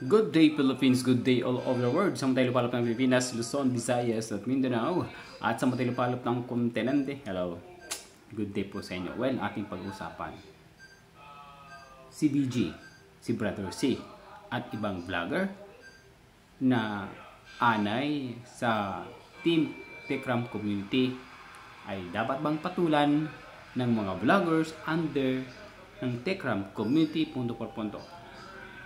Good day Philippines, good day all over the world. Sa mga tayo ng Pilipinas, Luzon, Visayas at Mindanao. At sa mga tayo ng kontinente. Hello, good day po sa inyo. Well, ating pag-usapan si BG, si Brother C at ibang vlogger na anay sa Team Tekram Community ay dapat bang patulan ng mga vloggers under ng Tekram Community punto por punto.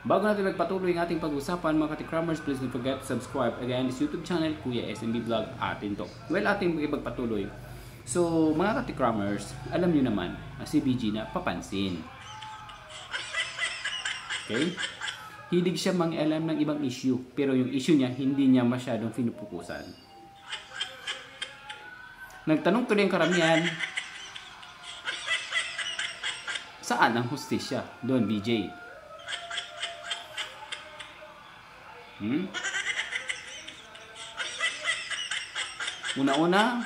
Bago natin magpatuloy ang ating pag-usapan mga katikramers, please don't forget to subscribe again this YouTube channel, Kuya SMB Vlog, atin to. Well, ating magpatuloy. So, mga katikramers, alam niyo naman, si BG na papansin. Okay? Hilig siya mang-alam ng ibang issue, pero yung issue niya, hindi niya masyadong pinupukusan. Nagtanong tuloy ang karamihan, saan ang hustisya? Doon, BJ. Una-una,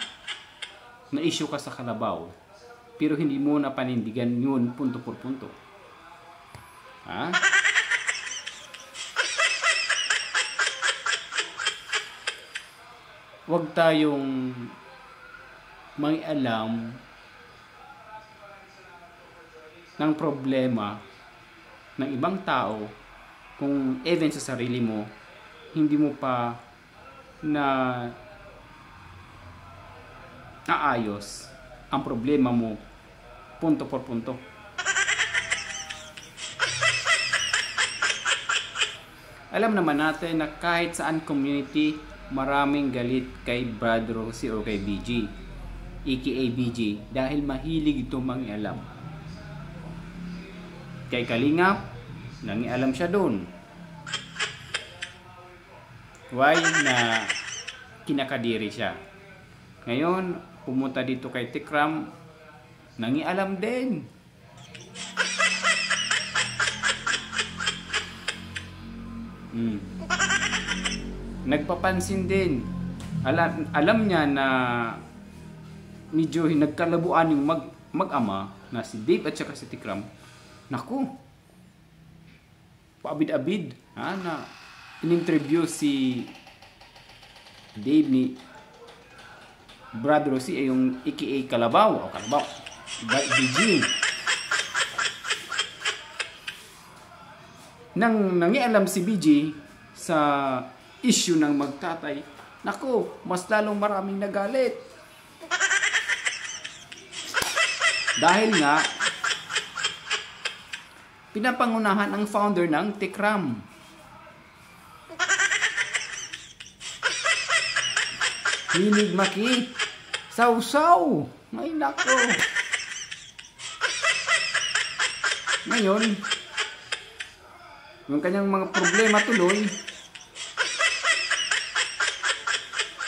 na-issue ka sa kalabaw, pero hindi mo na panindigan yun punto por punto. Ha? Huwag tayong mangialam ng problema ng ibang tao kung even sa sarili mo hindi mo pa na naayos ang problema mo punto por punto. Alam naman natin na kahit saan community maraming galit kay Brother Rosie o kay BG aka BG dahil mahilig ito mangialam. Kay Kalingap nangialam siya doon. Why na kinakadiri siya. Ngayon, pumunta dito kay Tekram, nangialam din. Nagpapansin din. Alam niya na medyo nagkalabuan yung mag-ama na si Dave at saka si Tekram. Naku, paabid-abid na in-interview si Dave ni Brother Rosie ay yung aka Kalabaw o Kalabaw BG. Nang nangialam si BG sa issue ng magtatay, naku, mas lalong maraming nagalit. Dahil nga pinapangunahan ang founder ng Tekram. Hilig maki. Saw-saw. Ay nako. Ngayon, yung kanyang mga problema tuloy,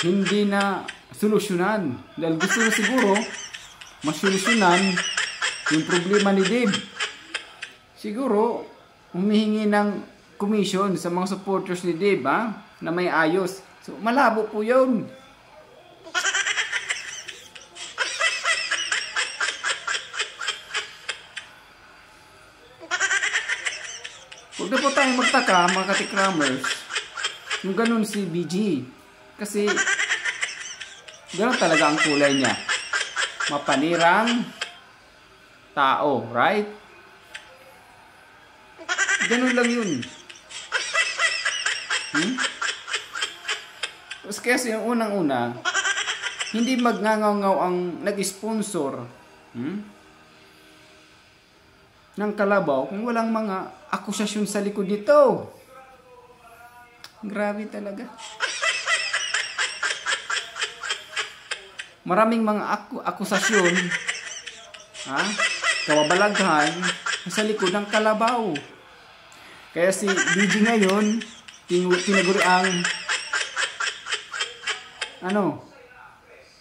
hindi na solusyonan. Dahil gusto na siguro masolusyonan yung problema ni Dave. Siguro, humihingi ng commission sa mga supporters ni Dave na may ayos. So, malabo po yun. Huwag na po tayong magtaka mga katikramers yung ganun si BG. Kasi ganun talaga ang kulay niya. Mapanirang tao, right? Ganun lang yun. Kasi yung unang-una, hindi magngangaw-ngaw ang nag-sponsor ng Kalabaw kung walang mga akusasyon sa likod nito. Grabe talaga. Maraming mga akusasyon, kababalaghan sa likod ng Kalabaw. Kaya si BG ngayon, tinaguri ang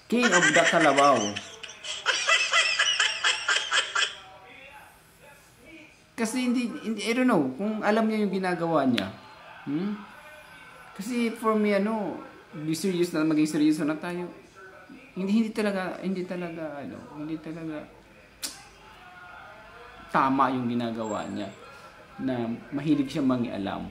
King of the Kalabaw. Kasi hindi, I don't know, kung alam niya yung ginagawa niya. Kasi for me, be serious na, maging serious na tayo. Hindi talaga tama yung ginagawa niya. Na mahilig siya mangialam.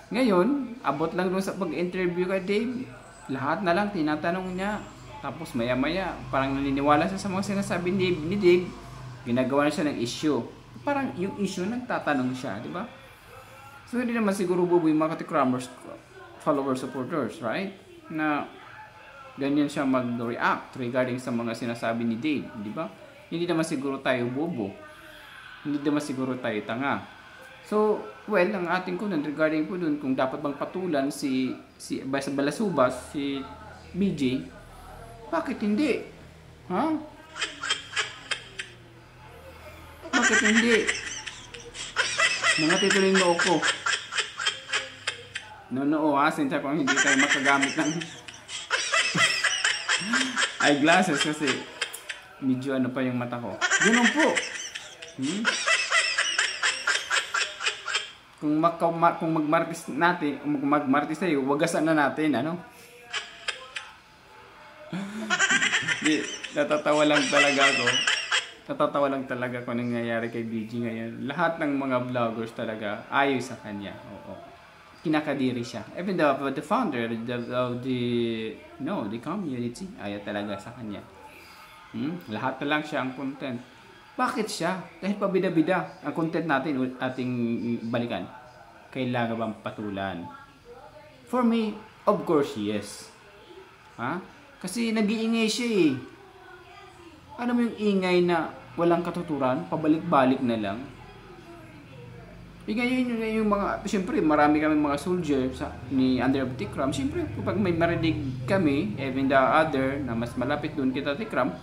Ngayon, abot lang doon sa pag-interview kay Dave, lahat na lang tinatanong niya. Tapos maya-maya, parang naniniwala siya sa mga sinasabi ni Dave, ginagawa na siya ng issue. Parang yung issue, nagtatanong siya, di ba? So, hindi naman siguro bubuy mga Katikramers, followers, supporters, right? Na ganyan siya mag-react regarding sa mga sinasabi ni Dave, di ba? Hindi naman siguro tayo bobo. Hindi naman siguro tayo tanga. So, well, ang ating kunan regarding po dun, kung dapat bang patulan si Balasubas, si BJ, bakit hindi? Ha? Bakit hindi? Nangatituloy mo ako. No, sinta kung hindi tayo makagamit ng eyeglasses kasi medyo ano pa yung mata ko. Ganun po. Kung magmartis natin, magmartis tayo, wagasan na natin, ano? Natatawa lang talaga ako. Natatawa lang talaga kung nangyayari kay BG ngayon. Lahat ng mga vloggers talaga ayaw sa kanya. Oo. Kinakadiri siya. Even the founder of the community, ayaw talaga sa kanya. Lahat na lang siya ang content. Bakit siya? Dahil pabida-bida ang content natin ating balikan. Kailangan bang patulan? For me, of course, yes. Ha? Kasi nag-iingay siya eh. Ano mo yung ingay na walang katuturan? Pabalik-balik na lang. Ngayon yung mga, siyempre marami kami mga soldier ni Under of Tikram. Siyempre kapag may marinig kami, even the other na mas malapit doon kita Tikram,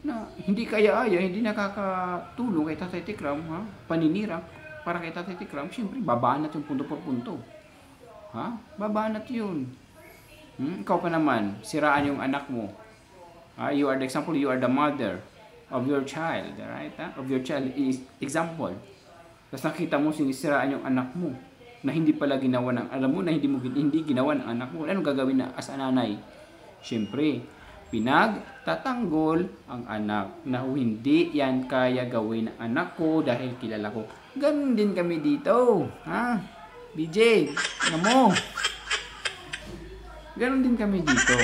na hindi kaya-aya, hindi nakakatulong kay Tatay Tikram, ha? Paninira para kay Tatay Tikram, siyempre babanat yung punto por punto. Ha? Babanat yun. Ikaw pa naman, siraan yung anak mo. You are the example, you are the mother of your child, right? Of your child is example. Tapos nakita mo sinisiraan yung anak mo na hindi pala ginawa ng, alam mo na hindi ginawa ng anak mo. Anong gagawin na as a nanay? Siyempre, pinagtatanggol ang anak na hindi yan kaya gawin ng anak ko dahil kilala ko. Ganun din kami dito. Ha? BJ, ano mo? Ganun din kami dito.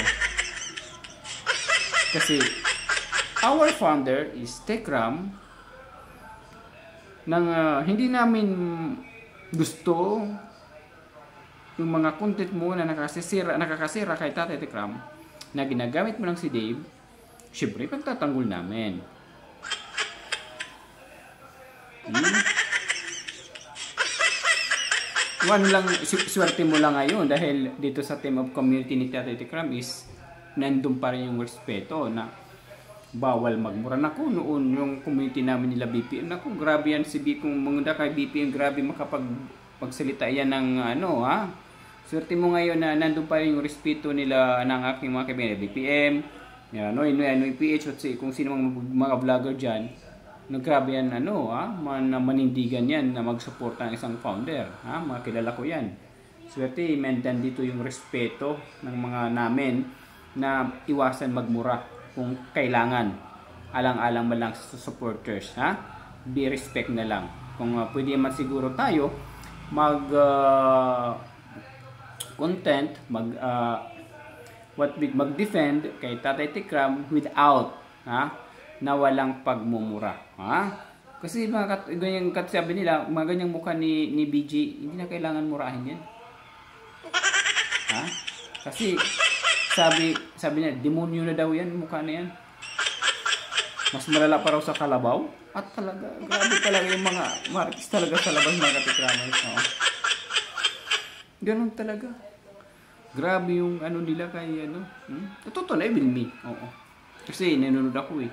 Kasi our founder is Tekram nang hindi namin gusto yung mga content mo na nakakasira kay Tatay Tekram na ginagamit mo lang si Dave, syempre pagtatanggol namin. Ano lang, swerte mo lang ngayon dahil dito sa team of community ni Tatay Tikram is nandun pa rin yung respeto na bawal magmura. Naku, noon yung community namin nila BPM, naku, grabe yan si BPM, kung mangunda kay BPM, grabe makapagsalita yan ng ano, ha? Swerte mo ngayon na nandun pa rin yung respeto nila ng aking mga kaibigan, BPM, Noy PH, at kung sino mga vlogger dyan, grabe yan, manindigan yan na mag-support ng isang founder, ha? Mga kilala ko yan. Swerte, maintain dito yung respeto ng mga namin na iwasan magmura kung kailangan. Alang-alang man lang sa supporters, ha? Be respect na lang. Kung pwede man siguro tayo content, mag-defend kay Tatay Tikram without, ha? Na walang pagmumura, ha? Kasi ganyang sabi nila, mga ganyang mukha ni BG, hindi na kailangan murahin yan. Ha? Kasi sabi niya, demonyo na daw yan, mukha na yan. Mas malala pa raw sa kalabaw. At talaga, grabe talaga yung mga artist talaga sa labas, mga Katikramers. No? Ganun talaga. Grabe yung ano nila kay Totoo na, even me. Oo. Kasi nanonood ako eh.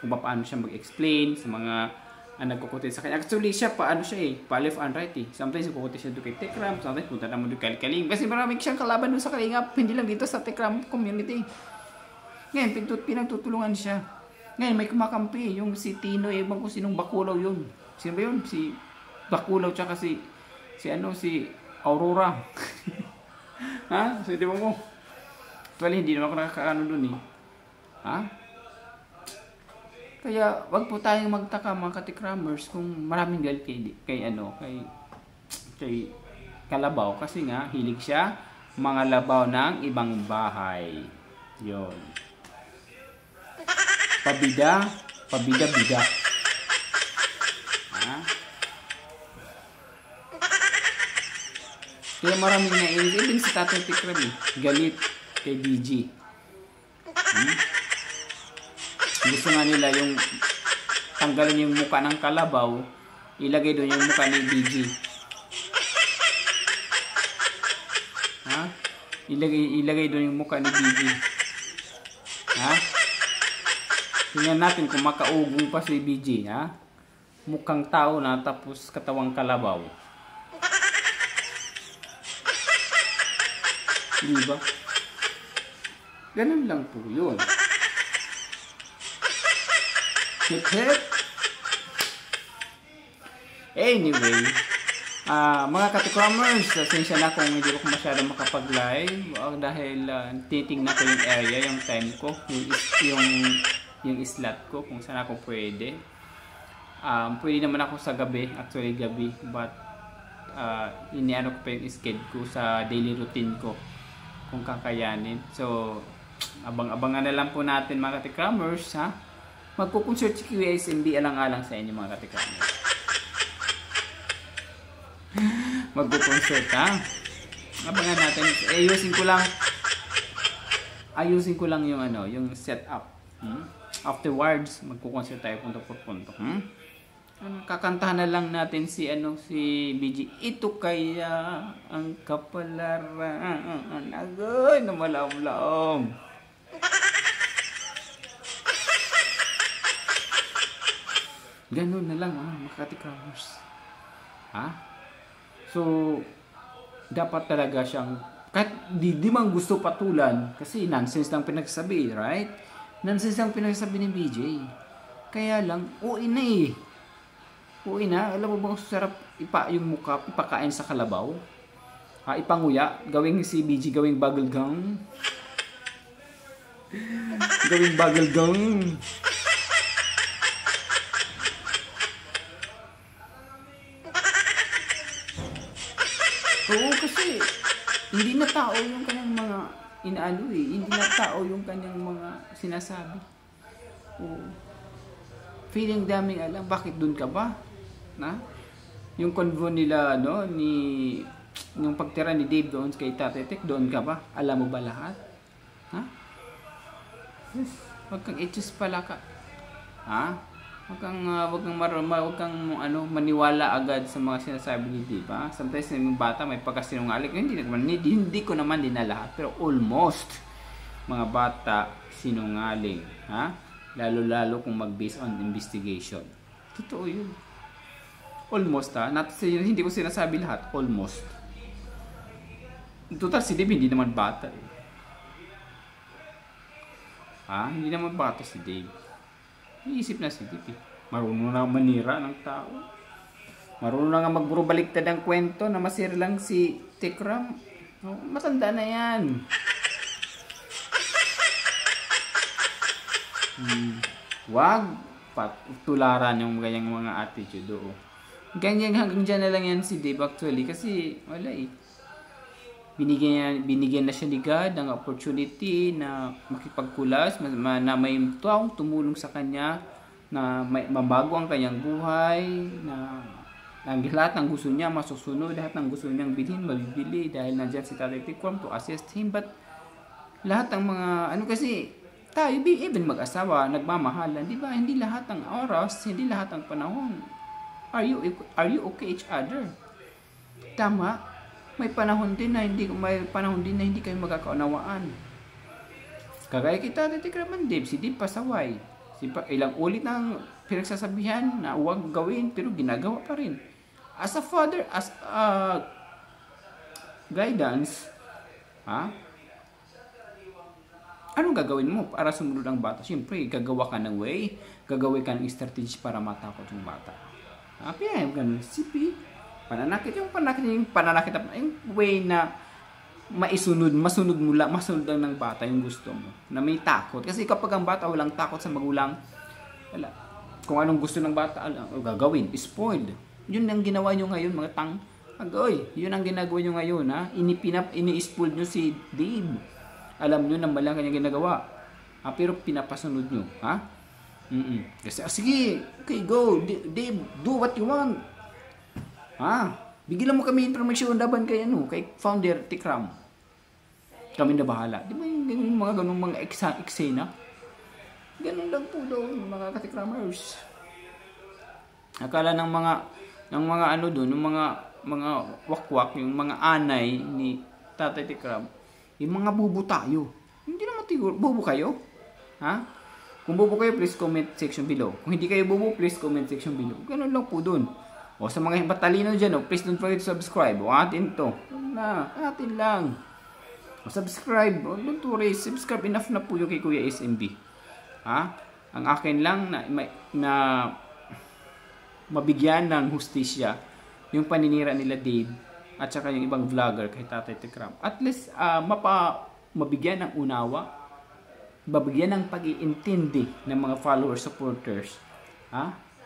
Kung paano siya mag-explain sa mga nagkukutin sa kanya. Actually, siya pa left and right eh. Sometimes kukutin siya doon kay Tekram, sometimes punta naman doon kay Kaling. Kasi maraming siyang kalaban doon sa Kalingap, hindi lang dito sa Tekram community. Ngayon, pinagtutulungan siya. Ngayon, may kumakampi. Yung si Tino, ibang kung sinong Bakulaw yun. Sino ba yun? Si Bakulaw, tsaka si Aurora. Ha? So, di ba mo? Actually, hindi naman ako nakakaano doon eh. Ha? Kaya wag po tayong magtaka mga Katikramers kung maraming galit kay kalabaw kasi nga hilig siya mga labaw ng ibang bahay. Yon. Pabida, pabida-bida. Ha? Kaya maraming nainis. Even si Tatay Tikram galit kay BG. Gusto nga nila yung tanggalin yung mukha ng kalabaw, ilagay doon yung mukha ni BG. Ha? Ilagay doon yung mukha ni BG. Ha? Tingnan natin kung makaugong pa si BG, ha? Mukhang tao na tapos katawang kalabaw. Diba? Ganun lang po yun. Hip hip. Anyway, mga katikramers, pasensya na kung hindi ko masyadong makapag-live dahil titingnan ko yung area, yung time ko, yung slot ko, kung saan ako pwede. Pwede naman ako sa gabi, actually gabi, but iniano ko pa yung schedule ko sa daily routine ko kung kakayanin. So, abang-abangan na lang po natin mga katikramers, ha? Magkukonsert si QSMB alang-alang sa inyo mga katikramers. Magkukonsert, ha? Abangan natin. Ayusin ko lang yung yung setup. Afterwards, magkukonsert tayo punto por punto. Kakantahan na lang natin si BG. Ito kaya ang kapalaran. Agoy na malaom-laom. Ganun na lang mga katikramers. Ha? So, dapat talaga siyang kahit di man gusto patulan kasi nonsense lang pinagsasabi, right? Nonsense lang pinagsasabi ni BJ. Kaya lang, uwi na eh. Uwi na. Alam mo bang sarap yung mukha, ipakain sa kalabaw? Ipanguya. Gawing si BJ, gawing bagel gang. Gawing bagel gang. Oo, kasi hindi na tao yung kanyang mga inaano eh. Hindi na tao yung kanyang mga sinasabi. Oo. Feeling daming alam. Bakit dun ka ba? Na? Yung convo nila, yung pagtira ni Dave doon kay Tatay Tek, doon ka ba? Alam mo ba lahat? Ha? Yes. Huwag kang itches pala ka. Ha? Huwag kang maniwala agad sa mga sinasabi ni Dave, ha? Sometimes yung bata may pagkasinungaling. Hindi ko naman din na lahat, pero almost mga bata sinungaling, ha? Lalo kung mag-based on investigation. Totoo yun. Almost, ha? Hindi ko sinasabi lahat. Almost. Total, si Dave hindi naman bata. Eh. Ha? Hindi naman bata si Dave. Iisip na si Dave. Marunong na manira ng tao. Marunong na nga magburo-baliktad ang kwento na masira lang si Tikram. Matanda na yan. Wag patularan yung ganyang mga attitude doon. Ganyan hanggang dyan na lang yan si Dave actually kasi wala eh. Binigyan na siya ni God ng opportunity na makipagkulas, na may taong tumulong sa kanya, na mabago ang kanyang buhay, na lahat ng gusto niya masusunod, lahat ng gusto niyang bilhin, mabibili dahil nandiyan si Tatay Tikram to assist him. But lahat ng mga kasi tayo, even mag-asawa, nagmamahalan, di ba? Hindi lahat ng oras, hindi lahat ng panahon. Are you okay each other? Tama. May panahon din na hindi kayo magkakaunawaan. Kagaya kita, Tikram, Dave, si Dave pasaway. Ilang ulit ng pinagsasabihan na huwag gawin, pero ginagawa pa rin. As a father, as a guidance, anong gagawin mo para sumunod ang bata? Siyempre, gagawa ka ng way, gagawin ka ng strategy para matakot yung bata. Pinayam ka ng sipi, pananakit yung way na masunod lang ng bata yung gusto mo, na may takot. Kasi kapag ang bata walang takot sa magulang, wala. Kung anong gusto ng bata, gagawin, spoiled. Yun ang ginawa nyo ngayon mga tang. Agoy, yun ang ginagawa nyo ngayon, ha? Ini-spool nyo si Dave. Alam nyo na mali ang kanyang ginagawa. Pero pinapasunod nyo, ha? Kasi, sige, okay, go. Dave, do what you want. Bigyan mo kami information laban kay, kay founder Tikram. Kami na bahala. Di ba yung mga ganung mga eksena? Ganun lang po doon, mga katikramers. Akala ng mga ano doon, ng mga wakwak, yung mga anay ni Tatay Tikram, yung mga bubo tayo. Hindi naman tiguro, bubo kayo? Ha? Kung bubo kayo, please comment section below. Kung hindi kayo bubo, please comment section below. Ganun lang po doon. O sa mga batalino dyan, please don't forget to subscribe. O atin to. Atin lang. O subscribe. O don't worry, subscribe. Enough na po yung kay Kuya SMB. Ang akin lang na mabigyan ng hustisya yung paninira nila Dave at saka yung ibang vlogger kay Tatay Tikram. At least mabigyan ng unawa, mabigyan ng pag-iintindi ng mga followers, supporters,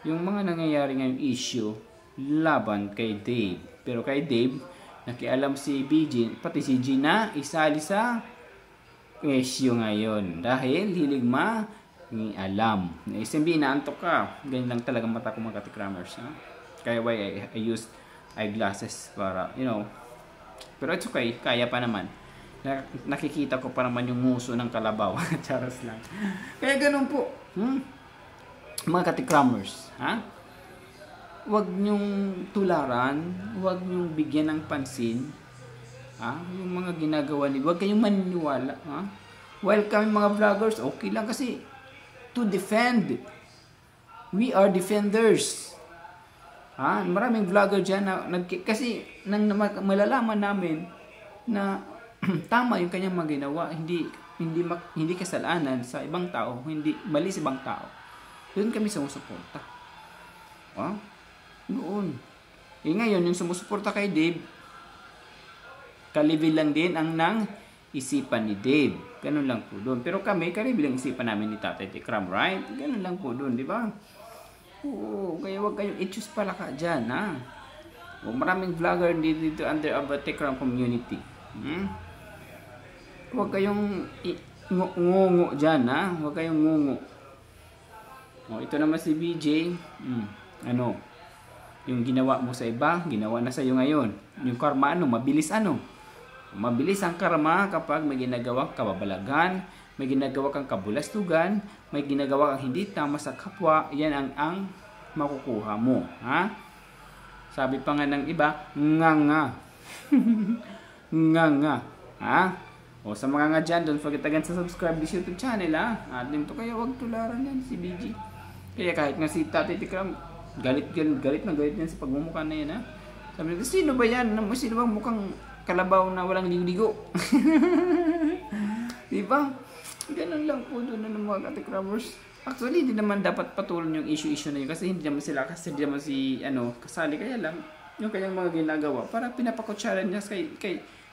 yung mga nangyayari ngayong issue laban kay Dave. Pero kay Dave, nakialam si BG, pati si Gina, isali sa issue ngayon dahil hilig alam. SMB, inaantok ka. Ganyan lang talaga mata ko mga katikramers. Kaya why I used eyeglasses para, Pero it's okay. Kaya pa naman. Nakikita ko pa naman yung nguso ng kalabaw. Charos lang. Kaya ganun po. Mga katikramers. Huwag nyong tularan. Huwag nyong bigyan ng pansin. Yung mga ginagawa nila. Huwag kayong maniniwala. While kami mga vloggers, okay lang kasi to defend. We are defenders. Maraming vlogger dyan kasi nang malalaman namin na tama yung kanyang mga ginawa, hindi kasalanan sa ibang tao, hindi mali sa ibang tao. Doon kami sumusuporta. Noon. Ngayon, yung sumusuporta kay Dave, kalibin lang din ang isipan ni Dave. Ganun lang po doon. Pero kami, karibilang isipan namin ni Tatay Tikram, right? Ganun lang po doon, di ba? Oo, kaya huwag kayong i-choose pala ka dyan, maraming vlogger dito under our Tikram community. Huwag kayong ngungo dyan, Huwag kayong ngungo. Ito naman si BJ. Yung ginawa mo sa iba, ginawa na sa'yo ngayon. Yung karma, mabilis Mabilis ang karma kapag may ginagawa kang kababalagan, may ginagawa kang kabulastugan, may ginagawa kang hindi tama sa kapwa, yan ang makukuha mo. Sabi pa nga ng iba, nga. nga. O sa mga nga dyan, don't forget again sa subscribe this YouTube channel, At dito kayo, huwag tularan yan si BG. Kaya kahit nga si Tatay Tikram, galit na galit yan sa pagmumukha na yan, Sabi nila, sino ba yan? Sino bang mukhang kalabaw na walang ligo-ligo? Diba? Ganun lang po doon ng mga katikramers. Actually, hindi naman dapat patuloy yung issue na yun kasi hindi naman si kasali, kaya lang yung kanyang mga ginagawa para pinapakutsaran niya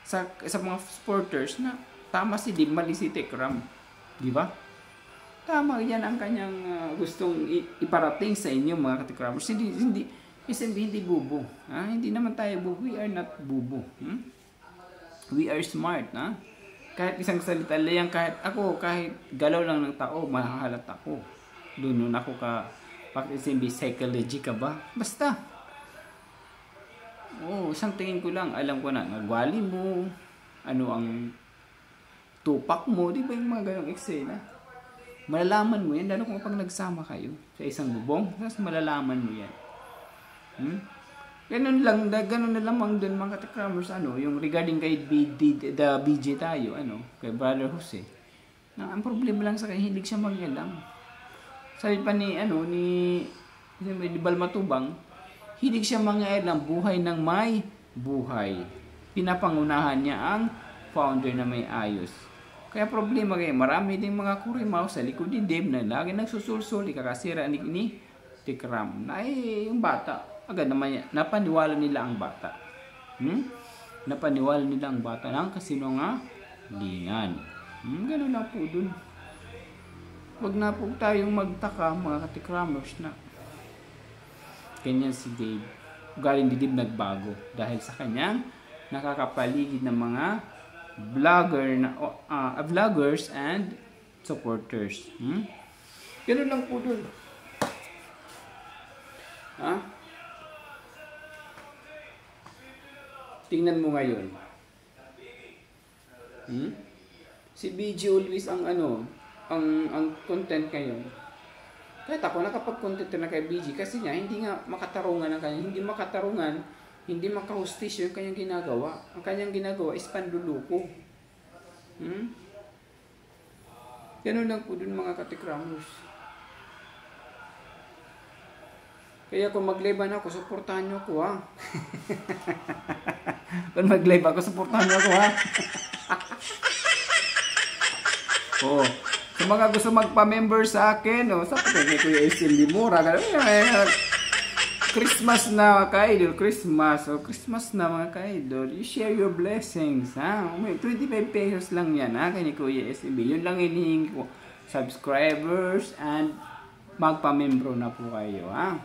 sa mga supporters na tama si Dave, mali si Tikram. Diba? Tama yan ang kanyang gustong iparating sa inyo mga katikramers. Hindi bubo. Hindi naman tayo bubo. We are not bubo. We are smart. Kahit isang salita lang, kahit galaw lang ng tao, mahahalat ako. Doon ako SMB psychology ka ba? Basta. Isang tingin ko lang, alam ko na, nagwali mo, ano ang tupak mo, di ba yung mga ganong eksena? Malalaman mo yan, lalo kung pag nagsama kayo sa isang bubong, tapos malalaman mo yan. Ganun na lamang dun mga katikramers, yung regarding kay BJ tayo, kay Brother Jose. Ang problema lang sa kanya, hindi siya mag-alam. Sabi pa ni Balmatubang, hindi siya mag-alam, buhay ng may buhay. Pinapangunahan niya ang founder na may ayos. Kaya problema kayo, marami din mga kurimaw sa likod ni Dave na lagi nagsusulsul, ikakasira ni Tikram. Yung bata, agad naman yan, napaniwala nila ang bata. Napaniwala nila ang bata ng kasinungalingan. Ganun na po dun. Huwag na po tayong magtaka mga katikramers na ganyan si Dave. ugaling dibdib nagbago dahil sa kanyang nakakapaligid ng mga vloggers and supporters. Ganun lang po dun. Ha? Tingnan mo ngayon. Si BG always ang content ngayon. Kahit ako nakapag-content na kay BG kasi niya hindi nga makatarungan ang kanya, hindi makahustis yung kanyang ginagawa. Ang kanyang ginagawa is panluluko. Ganun lang po dun mga katikramers. Kaya kung mag-live ako, suportahan nyo ako ha. Kung mag-live ako, suportahan nyo ako ha. Oo. Sa mga gusto magpa-member sa akin, sa pagkakit ko yung SMB mura, Christmas na ka-idol, Christmas na mga ka-idol, you share your blessings, ha? 25 pesos lang yan, ha? Kaya ni Kuya SMB, yun lang hinihingi ko, subscribers, and magpa-membro na po kayo, ha?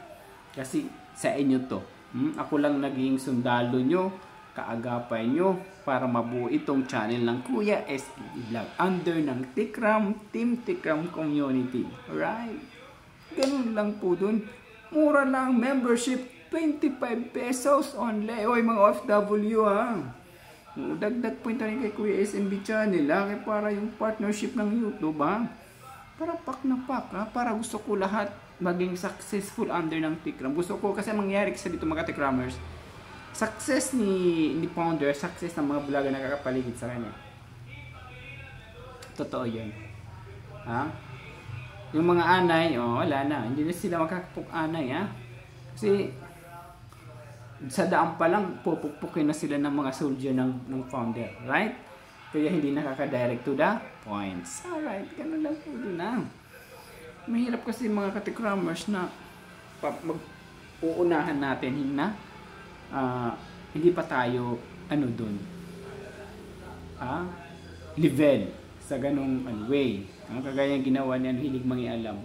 Kasi sa inyo to, ako lang naging sundalo nyo, kaagapay nyo, para mabuo itong channel ng Kuya SMB Vlog under ng Team Tikram Community. Alright? Ganun lang po dun. Mura lang membership, 25 pesos only. Oy mga OFW ha. Dagdag po ito rin kay Kuya SMB channel ha. Kaya para yung partnership ng YouTube ha. Para pak na pak ha. Para gusto ko lahat maging successful under ng Tikram. Gusto ko kasi mangyari kasi dito mga Tikramers. Success ni founder, success ng mga vlogger na nakakapaligid sa kanya. Totoo yun. Ha? Yung mga anay, wala na. Hindi na sila makakapuk-anay, ha? Kasi, sa daan pa lang, pupukpukin na sila ng mga soldier ng founder. Right? Kaya hindi nakaka-direct to the points. Alright, ganun lang po din, ha? Mahirap kasi mga katikramers na mag-uunahan natin na hindi pa tayo doon level sa ganung way. Ang kagaya ginawa niyan hilig mangialam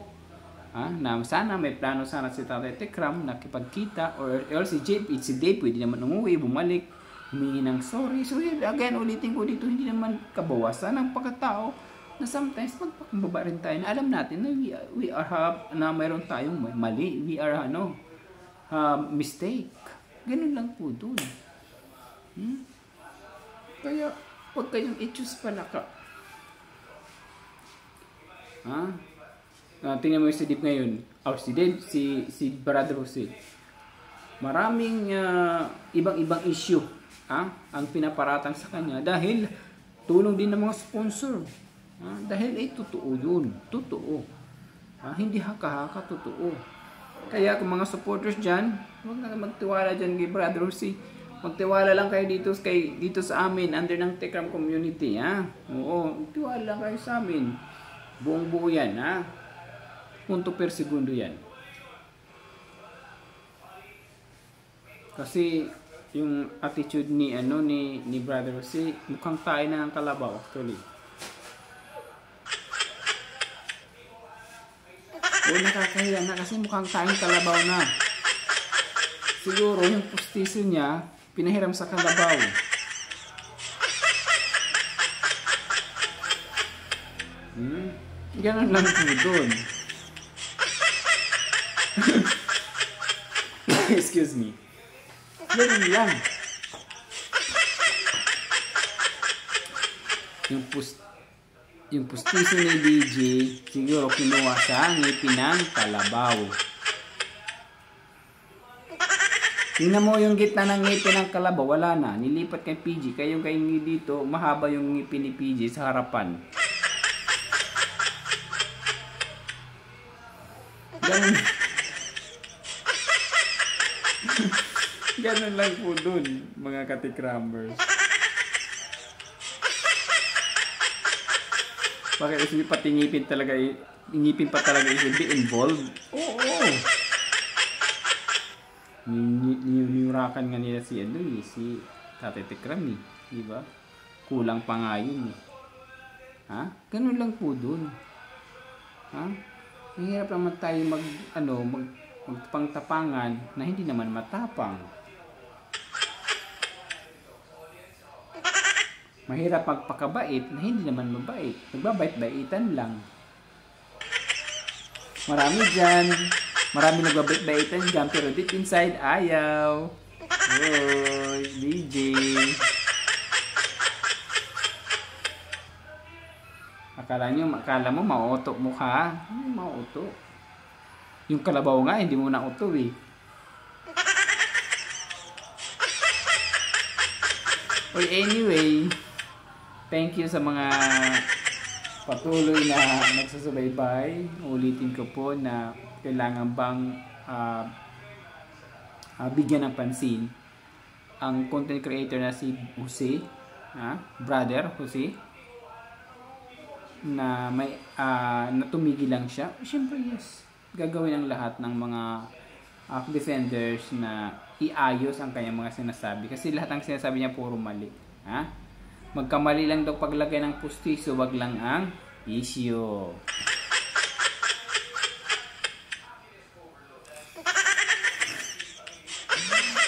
na sana may plano sana si Tatay Tikram nakipagkita or else si Dave pwede naman umuwi, bumalik, humingi ng sorry. So again, ulitin ko dito, hindi naman kabawasan ng pagkatao na sometimes magpakababa rin tayo na alam natin na we are na mayroon tayong mali, we are mistake. Ganun lang po dun. Kaya, huwag kayong i-choose pala ka. Tingnan mo yung si Deep ngayon. Si Deep, si Brother Jose. Maraming ibang-ibang issue ang pinaparatang sa kanya dahil tulong din ng mga sponsor. Dahil totoo yun. Totoo. Hindi haka-haka, totoo. Kaya kung mga supporters dyan, huwag na magtiwala dyan kay Brother Jose. Magtiwala lang kayo dito sa amin, under ng Tikram Community, ha? Oo, magtiwala lang kayo sa amin. Buong buo yan, ha? Punto per segundo yan. Kasi, yung attitude ni Brother Jose, mukhang tayo na ng kalabaw, actually. Nakakahiya na kasi mukhang tayong kalabaw na. Siguro yung pustiso niya pinahiram sa kalabaw. Ganun lang po doon. Excuse me. Ganun lang. Yung pustiso ni DJ, siguro kinuha sa ngipin ng kalabaw. Tingnan mo yung gitna ng ngipin ng kalabaw, wala na. Nilipat kay PG, kaya yung kaingi dito, mahaba yung ngipin ni PG sa harapan. Ganun. Ganun lang po dun, mga katikramers. Bakit isipin pati ngipin talaga, ngipin pa talaga isipin involved? Oo. Niyurakan nga nila si Tatay Tikram, di ba? Kulang pa nga yun. Ganun lang po dun. Mahirap naman tayo magtapang-tapangan na hindi naman matapang. Mahirap magpakabait na hindi naman mabait. Nagbabait-baitan lang. Marami dyan. Marami nagbabait-baitan dyan, pero deep inside, ayaw. Oy, DJ. Akala mo mauto mo ka? Hindi mauto. Yung kalabaw nga, hindi mo nauto eh. Well, anyway, thank you sa mga patuloy na nagsusubaybay. Ulitin ko po na kailangan bang bigyan ng pansin ang content creator na si Jose, brother Jose, na may natumigil lang siya. Siyempre yes, gagawin ang lahat ng mga defenders na iayos ang kanyang mga sinasabi, kasi lahat ng sinasabi niya puro mali. Magkamali lang daw paglagay ng pustiso, wag lang ang issue.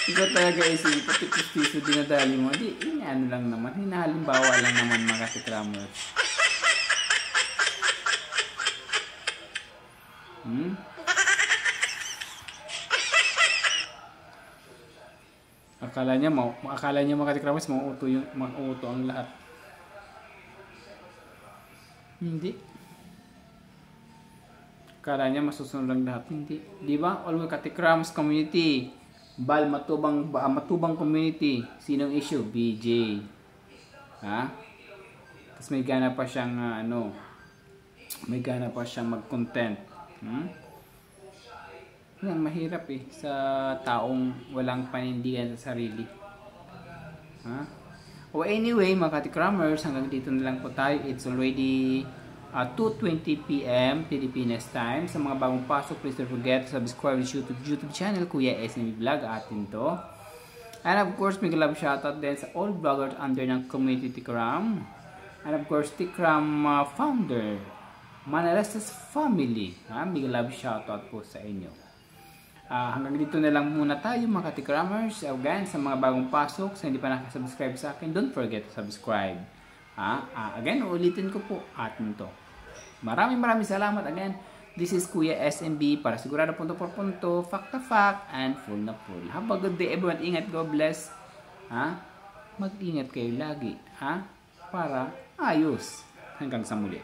Ikaw talaga isip, pati pustiso dinadali mo, di ano lang naman, hinahalimbawa lang naman mga katikramers. Akala niya mga katikramers mauuto ang lahat. Hindi. Akala niya masusunod lang lahat. Hindi. Di ba? All mga katikramers community. Matubang community. Sinong issue? BJ. Tapos may gana pa siyang mag-content. Yan, mahirap sa taong walang panindigan sa sarili. Anyway, mga katikramers, hanggang dito na lang po tayo. It's already 2:20 PM Philippines time. Sa mga bagong pasok, please don't forget to subscribe to YouTube channel Kuya SMB Vlog, atin to. And of course, may love shoutout din sa all vloggers under ng community Tikram. And of course, Tikram founder Manalastas family. May love shoutout po sa inyo. Hanggang dito na lang muna tayo mga katikramers. Again, sa mga bagong pasok, sa hindi pa nakasubscribe sa akin, don't forget to subscribe. Again, ulitin ko po atin to. Maraming salamat again. This is Kuya SMB para sigurado punto por punto, fact to fact, and full na full. Have a good day everyone. Ingat, God bless. Mag-ingat kayo lagi. Para ayos. Hanggang sa muli.